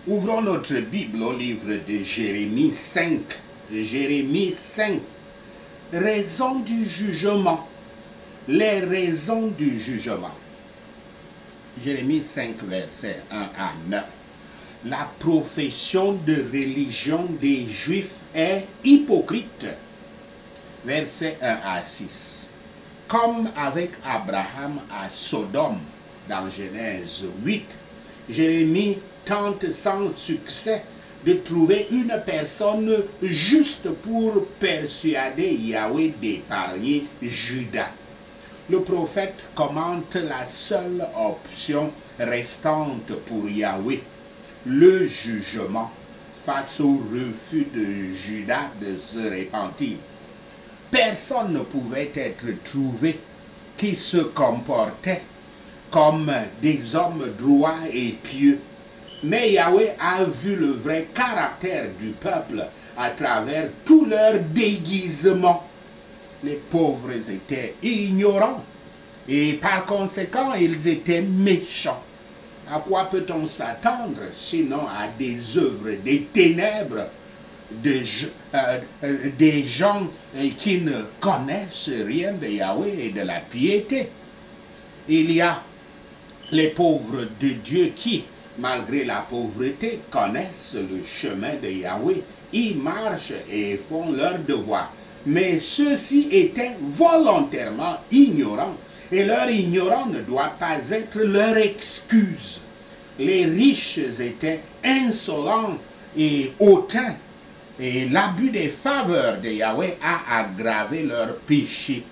Ouvrons notre Bible au livre de Jérémie 5. Jérémie 5. Raison du jugement. Les raisons du jugement. Jérémie 5, versets 1 à 9. La profession de religion des Juifs est hypocrite. Versets 1 à 6. Comme avec Abraham à Sodome, dans Genèse 8, Jérémie tente sans succès de trouver une personne juste pour persuader Yahweh d'épargner Juda. Le prophète commente la seule option restante pour Yahweh, le jugement face au refus de Juda de se repentir. Personne ne pouvait être trouvé qui se comportait comme des hommes droits et pieux. Mais Yahweh a vu le vrai caractère du peuple à travers tous leurs déguisements. Les pauvres étaient ignorants et par conséquent ils étaient méchants. À quoi peut-on s'attendre sinon à des œuvres des ténèbres, des gens qui ne connaissent rien de Yahweh et de la piété? Il y a les pauvres de Dieu qui, malgré la pauvreté, connaissent le chemin de Yahweh. Ils marchent et font leur devoir. Mais ceux-ci étaient volontairement ignorants. Et leur ignorance ne doit pas être leur excuse. Les riches étaient insolents et hautains. Et l'abus des faveurs de Yahweh a aggravé leur péché.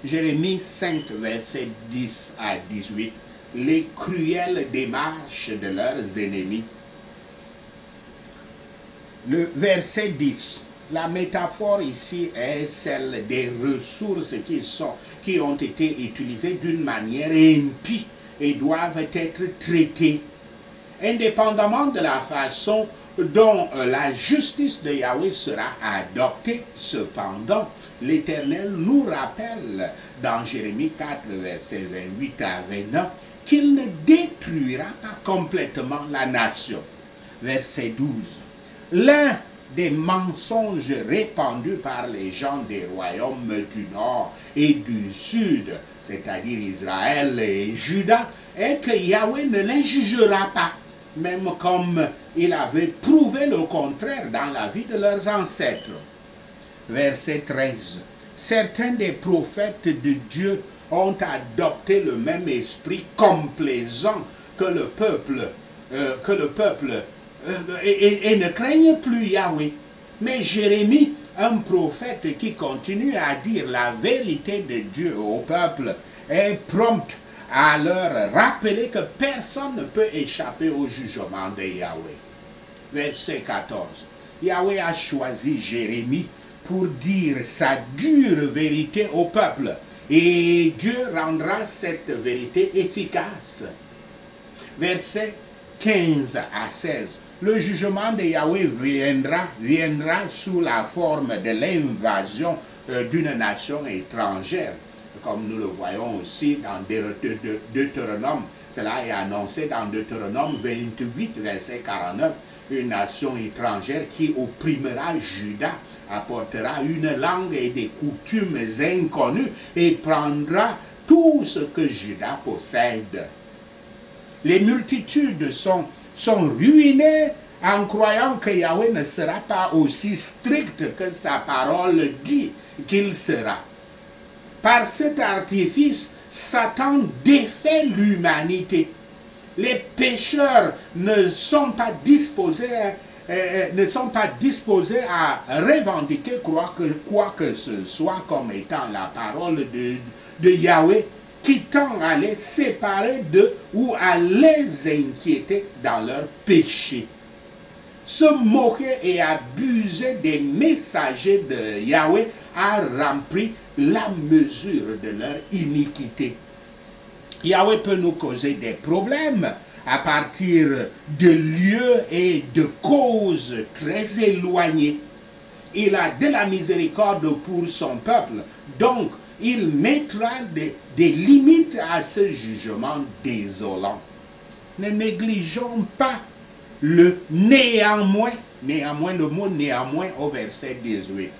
Jérémie 5, versets 10 à 18. Les cruelles démarches de leurs ennemis. Le verset 10. La métaphore ici est celle des ressources qui ont été utilisées d'une manière impie et doivent être traitées. Indépendamment de la façon dont la justice de Yahweh sera adoptée, cependant, l'Éternel nous rappelle dans Jérémie 4, versets 28 à 29, qu'il ne détruira pas complètement la nation. Verset 12. L'un des mensonges répandus par les gens des royaumes du nord et du sud, c'est-à-dire Israël et Juda, est que Yahweh ne les jugera pas, même comme il avait prouvé le contraire dans la vie de leurs ancêtres. Verset 13. Certains des prophètes de Dieu ont adopté le même esprit complaisant que le peuple, et ne craignent plus Yahweh. Mais Jérémie, un prophète qui continue à dire la vérité de Dieu au peuple, est prompt à leur rappeler que personne ne peut échapper au jugement de Yahweh. Verset 14. Yahweh a choisi Jérémie pour dire sa dure vérité au peuple. Et Dieu rendra cette vérité efficace. Versets 15 à 16. Le jugement de Yahweh viendra sous la forme de l'invasion d'une nation étrangère. Comme nous le voyons aussi dans Deutéronome. Cela est annoncé dans Deutéronome 28, verset 49. Une nation étrangère qui opprimera Juda, apportera une langue et des coutumes inconnues et prendra tout ce que Juda possède. Les multitudes sont ruinées en croyant que Yahweh ne sera pas aussi strict que sa parole dit qu'il sera. Par cet artifice, Satan défait l'humanité. Les pécheurs ne sont pas disposés à revendiquer quoi que ce soit comme étant la parole de Yahweh qui tend à les séparer d'eux ou à les inquiéter dans leurs péchés. Se moquer et abuser des messagers de Yahweh a rempli la mesure de leur iniquité. Yahweh peut nous causer des problèmes à partir de lieux et de causes très éloignées. Il a de la miséricorde pour son peuple, donc il mettra des limites à ce jugement désolant. Ne négligeons pas le néanmoins, le mot néanmoins au verset 18,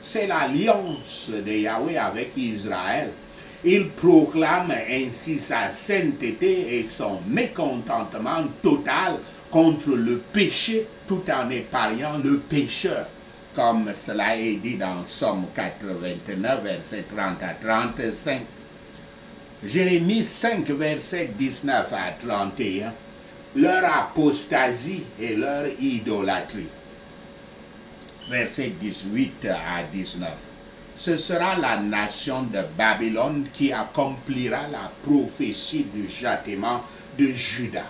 c'est l'alliance de Yahweh avec Israël. Il proclame ainsi sa sainteté et son mécontentement total contre le péché tout en épargnant le pécheur, comme cela est dit dans Somme 89, versets 30 à 35. Jérémie 5, versets 19 à 31, leur apostasie et leur idolâtrie. Versets 18 à 19. Ce sera la nation de Babylone qui accomplira la prophétie du châtiment de Juda.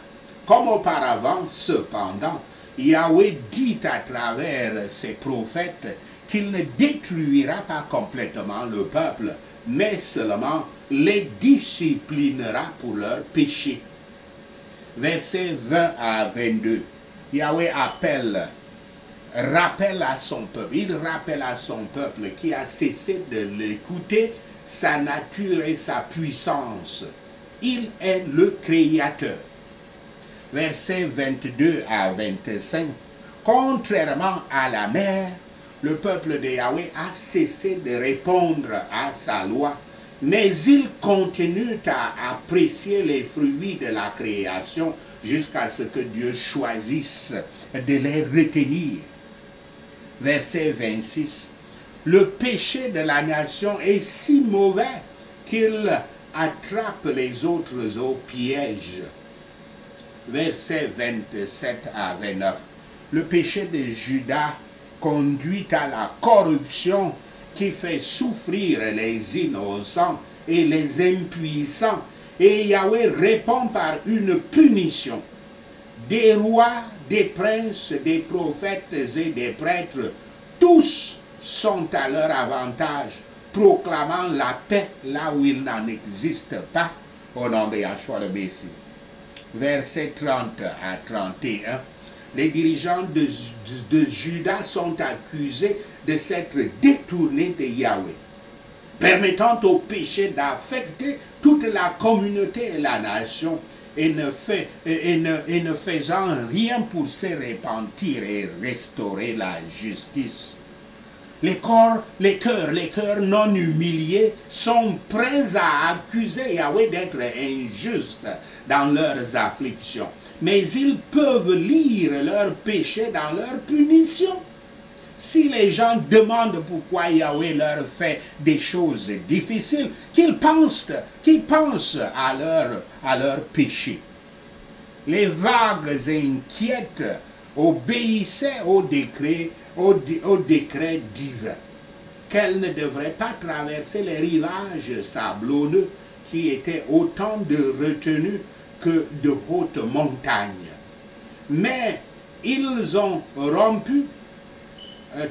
Comme auparavant, cependant, Yahweh dit à travers ses prophètes qu'il ne détruira pas complètement le peuple, mais seulement les disciplinera pour leurs péchés. Versets 20 à 22. Yahweh rappelle à son peuple, il rappelle à son peuple qui a cessé de l'écouter sa nature et sa puissance. Il est le Créateur. Versets 22 à 25. Contrairement à la mer, le peuple de Yahweh a cessé de répondre à sa loi, mais il continue à apprécier les fruits de la création jusqu'à ce que Dieu choisisse de les retenir. Verset 26. Le péché de la nation est si mauvais qu'il attrape les autres au piège. Versets 27 à 29. Le péché de Juda conduit à la corruption qui fait souffrir les innocents et les impuissants. Et Yahweh répond par une punition. Des rois, des princes, des prophètes et des prêtres, tous sont à leur avantage, proclamant la paix là où il n'en existe pas, au nom de Yahshua le Messie. Versets 30 à 31. Les dirigeants de Juda sont accusés de s'être détournés de Yahweh, permettant au péché d'affecter toute la communauté et la nation, et ne faisant rien pour se repentir et restaurer la justice. Les cœurs non humiliés sont prêts à accuser Yahweh d'être injuste dans leurs afflictions. Mais ils peuvent lire leurs péchés dans leur punition. Si les gens demandent pourquoi Yahweh leur fait des choses difficiles, qu'ils pensent à leur péché. Les vagues inquiètes obéissaient au décret divin, qu'elles ne devraient pas traverser les rivages sablonneux qui étaient autant de retenues que de hautes montagnes. Mais ils ont rompu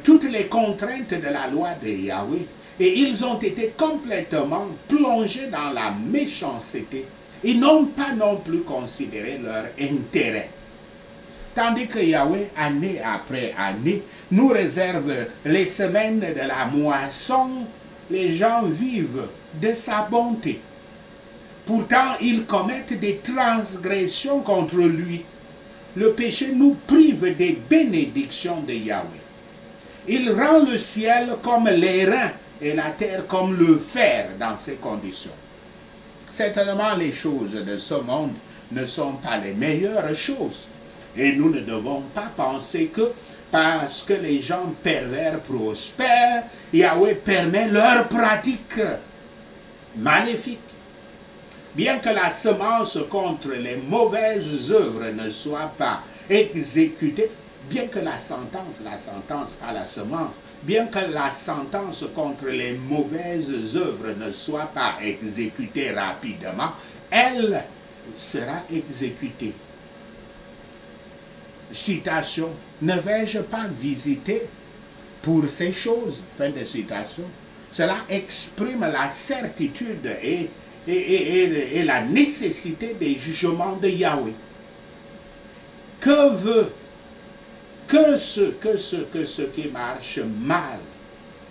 toutes les contraintes de la loi de Yahweh et ils ont été complètement plongés dans la méchanceté. Ils n'ont pas non plus considéré leur intérêt. Tandis que Yahweh, année après année, nous réserve les semaines de la moisson, les gens vivent de sa bonté. Pourtant, ils commettent des transgressions contre lui. Le péché nous prive des bénédictions de Yahweh. Il rend le ciel comme l'airain et la terre comme le fer dans ces conditions. Certainement, les choses de ce monde ne sont pas les meilleures choses. Et nous ne devons pas penser que parce que les gens pervers prospèrent, Yahweh permet leurs pratiques maléfiques. Bien que la semence contre les mauvaises œuvres ne soit pas exécutée, bien que la sentence à la semence, bien que la sentence contre les mauvaises œuvres ne soit pas exécutée rapidement, elle sera exécutée. Citation, ne vais-je pas visiter pour ces choses? Fin de citation. Cela exprime la certitude et la nécessité des jugements de Yahweh. Que ce qui marche mal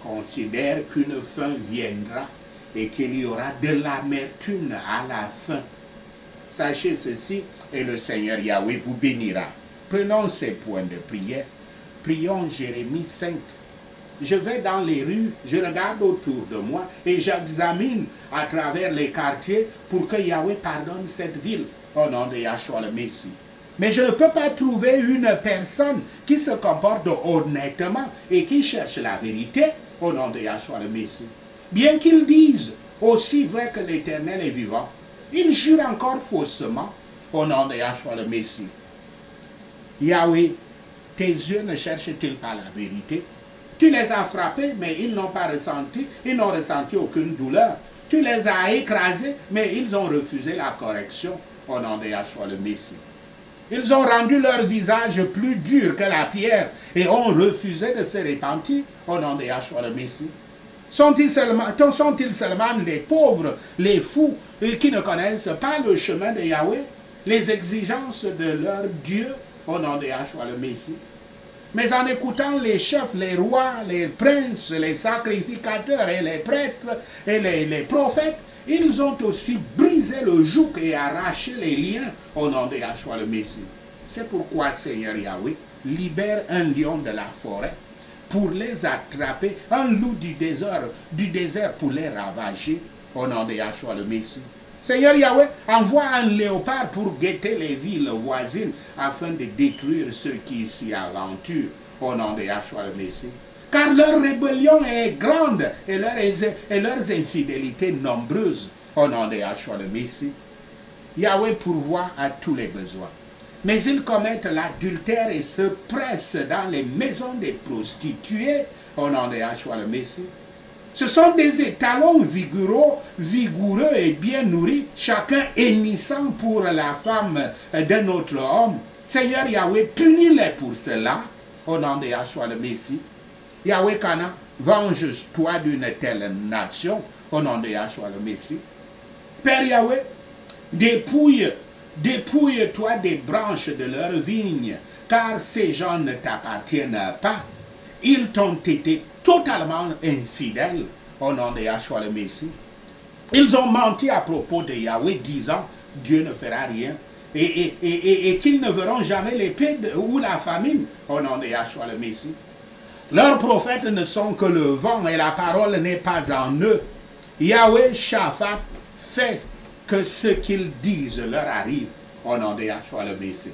considère qu'une fin viendra et qu'il y aura de l'amertume à la fin. Sachez ceci et le Seigneur Yahweh vous bénira. Prenons ces points de prière. Prions Jérémie 5. Je vais dans les rues, je regarde autour de moi et j'examine à travers les quartiers pour que Yahweh pardonne cette ville au nom de Yahshua le Messie. Mais je ne peux pas trouver une personne qui se comporte honnêtement et qui cherche la vérité au nom de Yahshua le Messie. Bien qu'ils disent aussi vrai que l'Éternel est vivant, ils jurent encore faussement au nom de Yahshua le Messie. Yahweh, tes yeux ne cherchent-ils pas la vérité? Tu les as frappés, mais ils n'ont pas ressenti, ils n'ont ressenti aucune douleur. Tu les as écrasés, mais ils ont refusé la correction au nom de Yahshua le Messie. Ils ont rendu leur visage plus dur que la pierre et ont refusé de se repentir au nom de Yahshua le Messie. Sont-ils seulement les pauvres, les fous, qui ne connaissent pas le chemin de Yahweh, les exigences de leur Dieu au nom de Yahshua le Messie? Mais en écoutant les chefs, les rois, les princes, les sacrificateurs et les prêtres et les prophètes, ils ont aussi brisé le joug et arraché les liens au nom de Yahshua le Messie. C'est pourquoi, Seigneur Yahweh, libère un lion de la forêt pour les attraper, un loup du désert pour les ravager au nom de Yahshua le Messie. Seigneur Yahweh, envoie un léopard pour guetter les villes voisines afin de détruire ceux qui s'y aventurent au nom de Yahshua le Messie. Car leur rébellion est grande et leurs infidélités nombreuses au nom de Yahshua le Messie. Yahweh pourvoit à tous les besoins. Mais ils commettent l'adultère et se pressent dans les maisons des prostituées au nom de Yahshua le Messie. Ce sont des étalons vigoureux et bien nourris, chacun hennissant pour la femme d'un autre homme. Seigneur Yahweh, punis-les pour cela, au nom de Yahshua le Messie. Yahweh Kana, venge-toi d'une telle nation, au nom de Yahshua le Messie. Père Yahweh, dépouille-toi des branches de leur vigne, car ces gens ne t'appartiennent pas. Ils t'ont été totalement infidèles au nom de Yahshua le Messie. Ils ont menti à propos de Yahweh, disant Dieu ne fera rien et qu'ils ne verront jamais l'épée ou la famine au nom de Yahshua le Messie. Leurs prophètes ne sont que le vent et la parole n'est pas en eux. Yahweh Shaphat fait que ce qu'ils disent leur arrive au nom de Yahshua le Messie.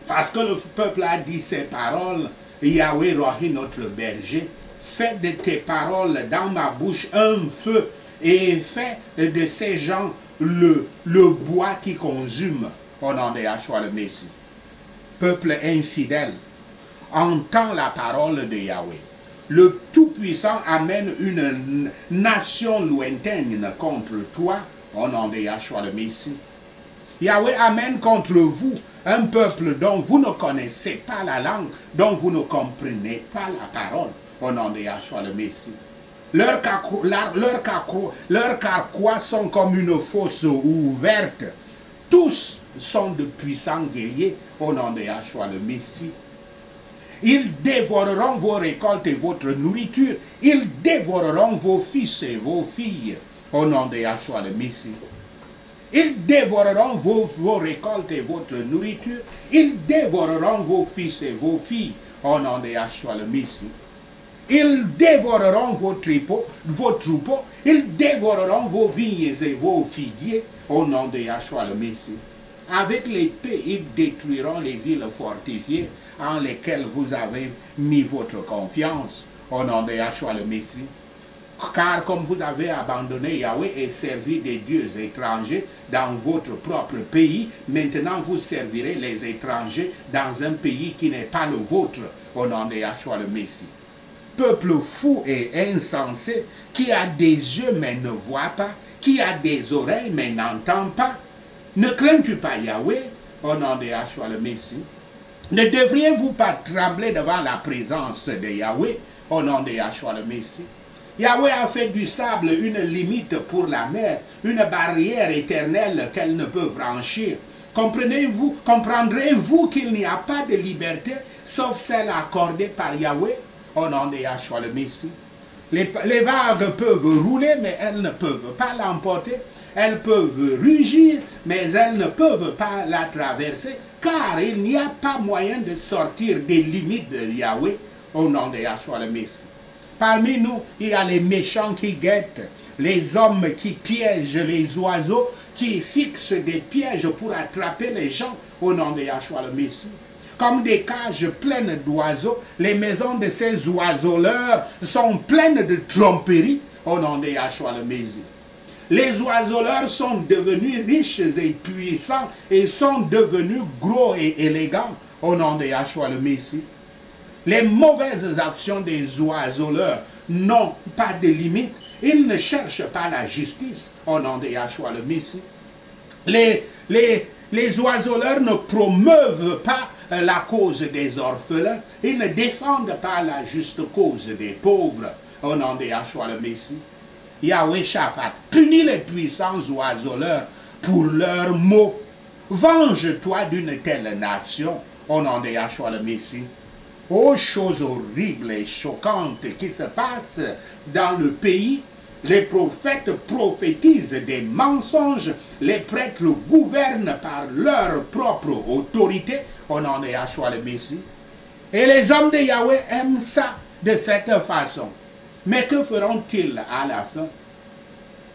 Parce que le peuple a dit ces paroles, Yahweh Rohi notre berger, fais de tes paroles dans ma bouche un feu et fais de ces gens le bois qui consume au nom de Yahshua le Messie. Peuple infidèle, entends la parole de Yahweh. Le Tout-Puissant amène une nation lointaine contre toi au nom de Yahshua le Messie. Yahweh amène contre vous un peuple dont vous ne connaissez pas la langue, dont vous ne comprenez pas la parole, au nom de Yahshua le Messie. Leurs carquois sont comme une fosse ouverte. Tous sont de puissants guerriers, au nom de Yahshua le Messie. Ils dévoreront vos récoltes et votre nourriture. Ils dévoreront vos fils et vos filles, au nom de Yahshua le Messie. Ils dévoreront vos récoltes et votre nourriture. Ils dévoreront vos fils et vos filles, au nom de Yahshua le Messie. Ils dévoreront vos troupeaux. Ils dévoreront vos vignes et vos figuiers, au nom de Yahshua le Messie. Avec l'épée, ils détruiront les villes fortifiées en lesquelles vous avez mis votre confiance, au nom de Yahshua le Messie. Car comme vous avez abandonné Yahweh et servi des dieux étrangers dans votre propre pays, maintenant vous servirez les étrangers dans un pays qui n'est pas le vôtre, au nom de Yahshua le Messie. Peuple fou et insensé, qui a des yeux mais ne voit pas, qui a des oreilles mais n'entend pas, ne crains-tu pas Yahweh, au nom de Yahshua le Messie? Ne devriez-vous pas trembler devant la présence de Yahweh, au nom de Yahshua le Messie? Yahweh a fait du sable une limite pour la mer, une barrière éternelle qu'elle ne peut franchir. Comprendrez-vous qu'il n'y a pas de liberté sauf celle accordée par Yahweh, au nom de Yahshua le Messie? Les vagues peuvent rouler, mais elles ne peuvent pas l'emporter. Elles peuvent rugir, mais elles ne peuvent pas la traverser, car il n'y a pas moyen de sortir des limites de Yahweh au nom de Yahshua le Messie. Parmi nous, il y a les méchants qui guettent, les hommes qui piègent les oiseaux, qui fixent des pièges pour attraper les gens au nom de Yahshua le Messie. Comme des cages pleines d'oiseaux, les maisons de ces oiseleurs sont pleines de tromperies au nom de Yahshua le Messie. Les oiseleurs sont devenus riches et puissants et sont devenus gros et élégants au nom de Yahshua le Messie. Les mauvaises actions des oiseleurs n'ont pas de limite. Ils ne cherchent pas la justice au nom de Yahshua le Messie. Les oiseleurs ne promeuvent pas la cause des orphelins. Ils ne défendent pas la juste cause des pauvres au nom de Yahshua le Messie. Yahweh Shaphat punit les puissants oiseleurs pour leurs maux. Venge-toi d'une telle nation au nom de Yahshua le Messie. Aux choses horribles et choquantes qui se passent dans le pays, les prophètes prophétisent des mensonges, les prêtres gouvernent par leur propre autorité au nom de Yahshua le Messie. Et les hommes de Yahweh aiment ça de cette façon. Mais que feront-ils à la fin?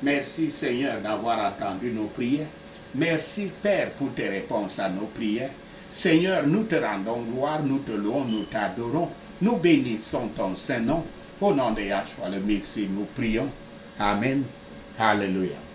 Merci Seigneur d'avoir entendu nos prières. Merci Père pour tes réponses à nos prières. Seigneur, nous te rendons gloire, nous te louons, nous t'adorons. Nous bénissons ton Saint-Nom. Au nom de Yahshua le Messie, nous prions. Amen. Alléluia.